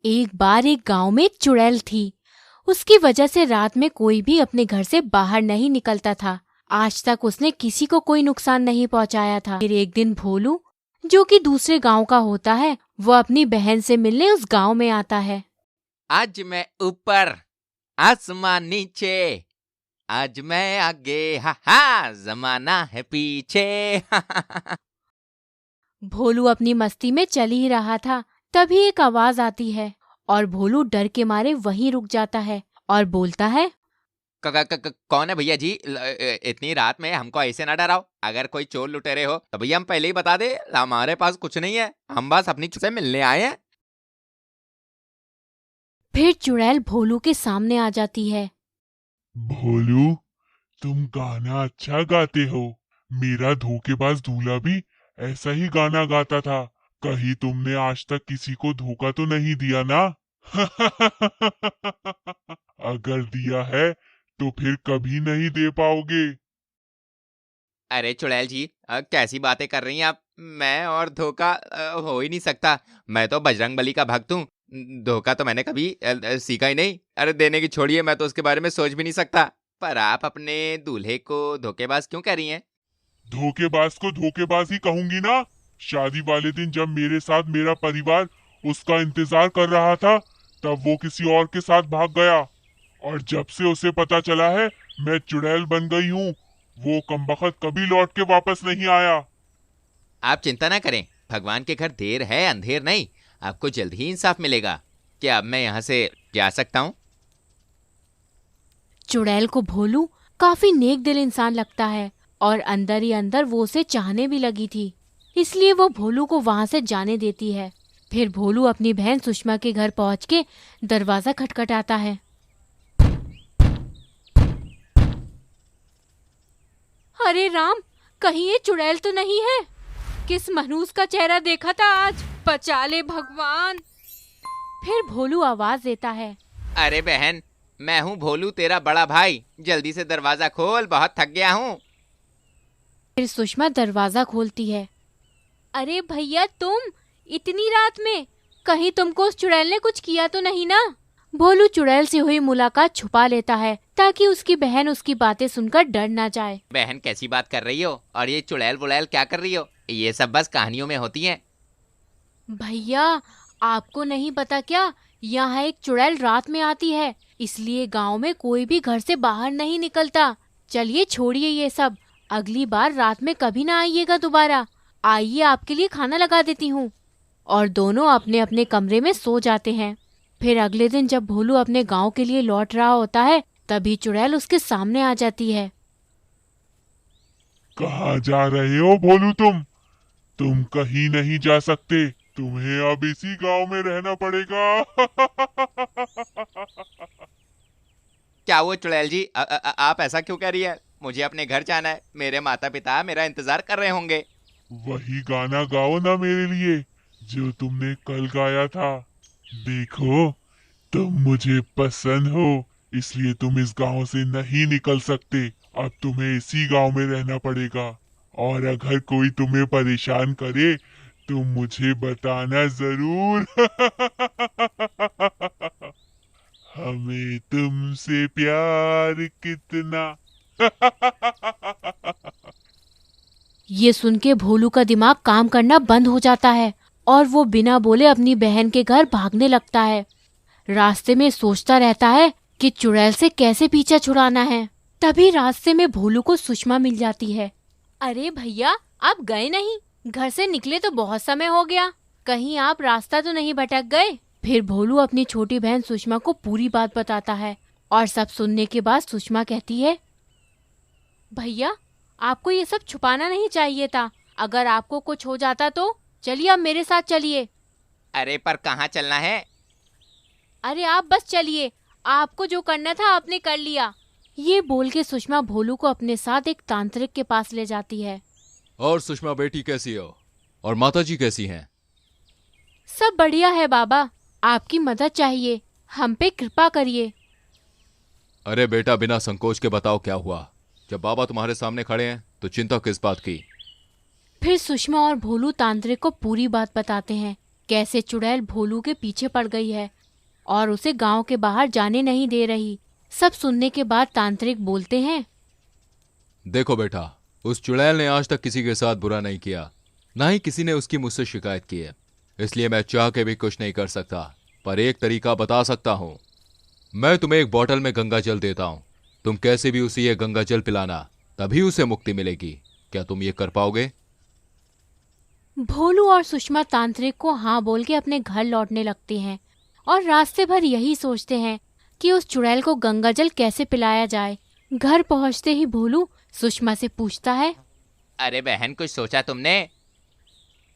एक बार एक गांव में एक चुड़ैल थी। उसकी वजह से रात में कोई भी अपने घर से बाहर नहीं निकलता था। आज तक उसने किसी को कोई नुकसान नहीं पहुंचाया था। फिर एक दिन भोलू, जो कि दूसरे गांव का होता है, वो अपनी बहन से मिलने उस गांव में आता है। आज मैं ऊपर, आसमान नीचे, आज मैं आगे, हा हा, जमाना है पीछे। भोलू अपनी मस्ती में चल ही रहा था, तभी एक आवाज आती है और भोलू डर के मारे वहीं रुक जाता है और बोलता है, कौन है भैया जी? इतनी रात में हमको ऐसे ना डराओ। अगर कोई चोर लुटेरे हो तो भैया हम पहले ही बता दे, हमारे पास कुछ नहीं है, हम बस अपनी से मिलने आए हैं। फिर चुड़ैल भोलू के सामने आ जाती है। भोलू, तुम गाना अच्छा गाते हो। मेरा धोखेबाज दूल्हा भी ऐसा ही गाना गाता था। कहीं तुमने आज तक किसी को धोखा तो नहीं दिया ना? अगर दिया है तो फिर कभी नहीं दे पाओगे। अरे चुड़ैल जी, कैसी बातें कर रही हैं आप? मैं और धोखा हो ही नहीं सकता। मैं तो बजरंगबली का भक्त हूँ। धोखा तो मैंने कभी सीखा ही नहीं। अरे देने की छोड़िए, मैं तो उसके बारे में सोच भी नहीं सकता। पर आप अपने दूल्हे को धोखेबाज क्यों कह रही हैं? धोखेबाज को धोखेबाज ही कहूंगी ना। शादी वाले दिन जब मेरे साथ मेरा परिवार उसका इंतजार कर रहा था, तब वो किसी और के साथ भाग गया। और जब से उसे पता चला है मैं चुड़ैल बन गई हूँ, वो कमबख्त कभी लौट के वापस नहीं आया। आप चिंता ना करें, भगवान के घर देर है अंधेर नहीं। आपको जल्द ही इंसाफ मिलेगा। क्या अब मैं यहाँ से जा सकता हूँ? चुड़ैल को भोलू काफी नेक दिल इंसान लगता है और अंदर ही अंदर वो उसे चाहने भी लगी थी। इसलिए वो भोलू को वहां से जाने देती है। फिर भोलू अपनी बहन सुषमा के घर पहुंच के दरवाजा खटखटाता है। अरे राम, कहीं ये चुड़ैल तो नहीं है? किस मनहूस का चेहरा देखा था आज, बचा ले भगवान। फिर भोलू आवाज देता है, अरे बहन, मैं हूँ भोलू, तेरा बड़ा भाई। जल्दी से दरवाजा खोल, बहुत थक गया हूँ। फिर सुषमा दरवाजा खोलती है। अरे भैया, तुम इतनी रात में, कहीं तुमको उस चुड़ैल ने कुछ किया तो नहीं ना? भोलू चुड़ैल से हुई मुलाकात छुपा लेता है ताकि उसकी बहन उसकी बातें सुनकर डर ना जाए। बहन कैसी बात कर रही हो? और ये चुड़ैल वुड़ैल क्या कर रही हो? ये सब बस कहानियों में होती हैं। भैया, आपको नहीं पता क्या? यहाँ एक चुड़ैल रात में आती है, इसलिए गांव में कोई भी घर से बाहर नहीं निकलता। चलिए छोड़िए ये सब, अगली बार रात में कभी ना आइएगा दोबारा। आइए, आपके लिए खाना लगा देती हूँ। और दोनों अपने अपने कमरे में सो जाते हैं। फिर अगले दिन जब भोलू अपने गांव के लिए लौट रहा होता है, तभी चुड़ैल उसके सामने आ जाती है। कहाँ जा रहे हो भोलू? तुम कहीं नहीं जा सकते। तुम्हें अब इसी गांव में रहना पड़ेगा। क्या हुआ चुड़ैल जी? आप ऐसा क्यों कह रही है? मुझे अपने घर जाना है। मेरे माता पिता मेरा इंतजार कर रहे होंगे। वही गाना गाओ ना मेरे लिए, जो तुमने कल गाया था। देखो, तुम मुझे पसंद हो, इसलिए तुम इस गांव से नहीं निकल सकते। अब तुम्हें इसी गांव में रहना पड़ेगा। और अगर कोई तुम्हें परेशान करे तो मुझे बताना जरूर। हमें तुमसे प्यार कितना। ये सुन के भोलू का दिमाग काम करना बंद हो जाता है और वो बिना बोले अपनी बहन के घर भागने लगता है। रास्ते में सोचता रहता है कि चुड़ैल से कैसे पीछा छुड़ाना है। तभी रास्ते में भोलू को सुषमा मिल जाती है। अरे भैया, आप गए नहीं? घर से निकले तो बहुत समय हो गया, कहीं आप रास्ता तो नहीं भटक गए? फिर भोलू अपनी छोटी बहन सुषमा को पूरी बात बताता है और सब सुनने के बाद सुषमा कहती है, भैया, आपको ये सब छुपाना नहीं चाहिए था। अगर आपको कुछ हो जाता तो चलिए, अब मेरे साथ चलिए। अरे पर कहाँ चलना है? अरे आप बस चलिए, आपको जो करना था आपने कर लिया। ये बोल के सुषमा भोलू को अपने साथ एक तांत्रिक के पास ले जाती है। और सुषमा बेटी कैसी हो? और माताजी कैसी हैं? सब बढ़िया है बाबा, आपकी मदद चाहिए, हम पे कृपा करिए। अरे बेटा, बिना संकोच के बताओ क्या हुआ। जब बाबा तुम्हारे सामने खड़े हैं तो चिंता किस बात की? फिर सुषमा और भोलू तांत्रिक को पूरी बात बताते हैं, कैसे चुड़ैल भोलू के पीछे पड़ गई है और उसे गांव के बाहर जाने नहीं दे रही। सब सुनने के बाद तांत्रिक बोलते हैं, देखो बेटा, उस चुड़ैल ने आज तक किसी के साथ बुरा नहीं किया, ना ही किसी ने उसकी मुझसे शिकायत की है। इसलिए मैं चाह के भी कुछ नहीं कर सकता, पर एक तरीका बता सकता हूं। मैं तुम्हें एक बोतल में गंगा जल देता हूं। तुम कैसे भी उसे ये गंगा जल पिलाना, तभी उसे मुक्ति मिलेगी। क्या तुम ये कर पाओगे? भोलू और सुषमा तांत्रिक को हाँ बोल के अपने घर लौटने लगते हैं और रास्ते भर यही सोचते हैं कि उस चुड़ैल को गंगा जल कैसे पिलाया जाए। घर पहुंचते ही भोलू सुषमा से पूछता है, अरे बहन, कुछ सोचा तुमने?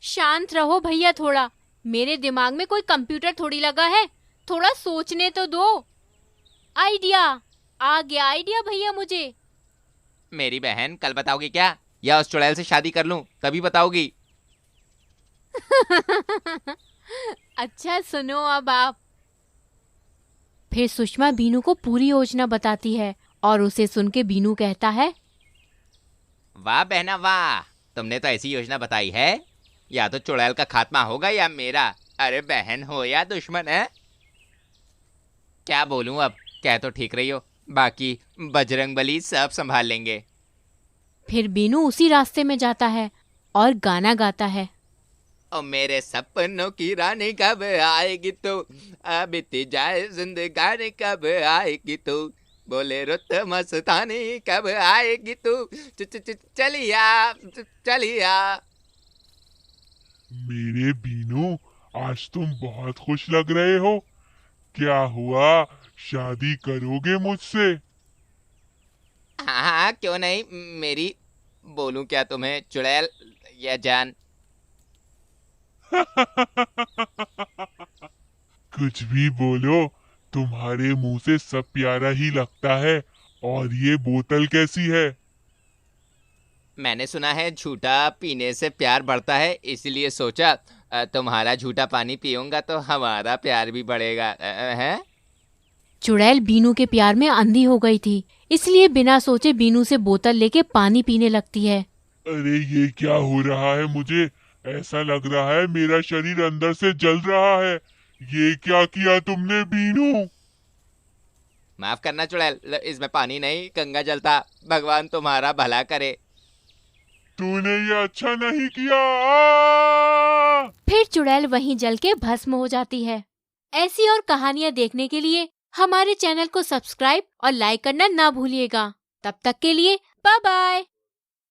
शांत रहो भैया थोड़ा, मेरे दिमाग में कोई कंप्यूटर थोड़ी लगा है, थोड़ा सोचने तो दो। आइडिया आ गया, आइडिया भैया मुझे। मेरी बहन, कल बताओगी क्या, या उस चुड़ैल से शादी कर लूं तभी बताओगी? अच्छा सुनो अब आप। फिर सुषमा बीनू को पूरी योजना बताती है और उसे सुन के बीनू कहता है, वाह बहना वाह, तुमने तो ऐसी योजना बताई है, या तो चुड़ैल का खात्मा होगा या मेरा। अरे बहन हो या दुश्मन है, क्या बोलूं अब। कह तो ठीक रही हो, बाकी बजरंगबली सब संभाल लेंगे। फिर बीनू उसी रास्ते में जाता है और गाना गाता है, ओ मेरे सपनों की रानी कब आएगी तू, अब बीती जाए जिंदगानी कब आएगी तू, बोले रुत मस्तानी कब आएगी तू, चलिया चलिया। मेरे बीनू, आज तुम बहुत खुश लग रहे हो। क्या हुआ, शादी करोगे मुझसे? हाँ हाँ, क्यों नहीं मेरी। बोलूं क्या तुम्हें, चुड़ैल या जान? कुछ भी बोलो, तुम्हारे मुंह से सब प्यारा ही लगता है। और ये बोतल कैसी है? मैंने सुना है झूठा पीने से प्यार बढ़ता है, इसलिए सोचा तुम्हारा झूठा पानी पीऊंगा तो हमारा प्यार भी बढ़ेगा। है? चुड़ैल बीनू के प्यार में अंधी हो गई थी, इसलिए बिना सोचे बीनू से बोतल लेके पानी पीने लगती है। अरे ये क्या हो रहा है मुझे? ऐसा लग रहा है मेरा शरीर अंदर से जल रहा है। ये क्या किया तुमने बीनू? माफ करना चुड़ैल, इसमें पानी नहीं गंगा जल था। भगवान तुम्हारा भला करे। तूने ये अच्छा नहीं किया। फिर चुड़ैल वहीं जल के भस्म हो जाती है। ऐसी और कहानियाँ देखने के लिए हमारे चैनल को सब्सक्राइब और लाइक करना ना भूलिएगा। तब तक के लिए बाय बाय।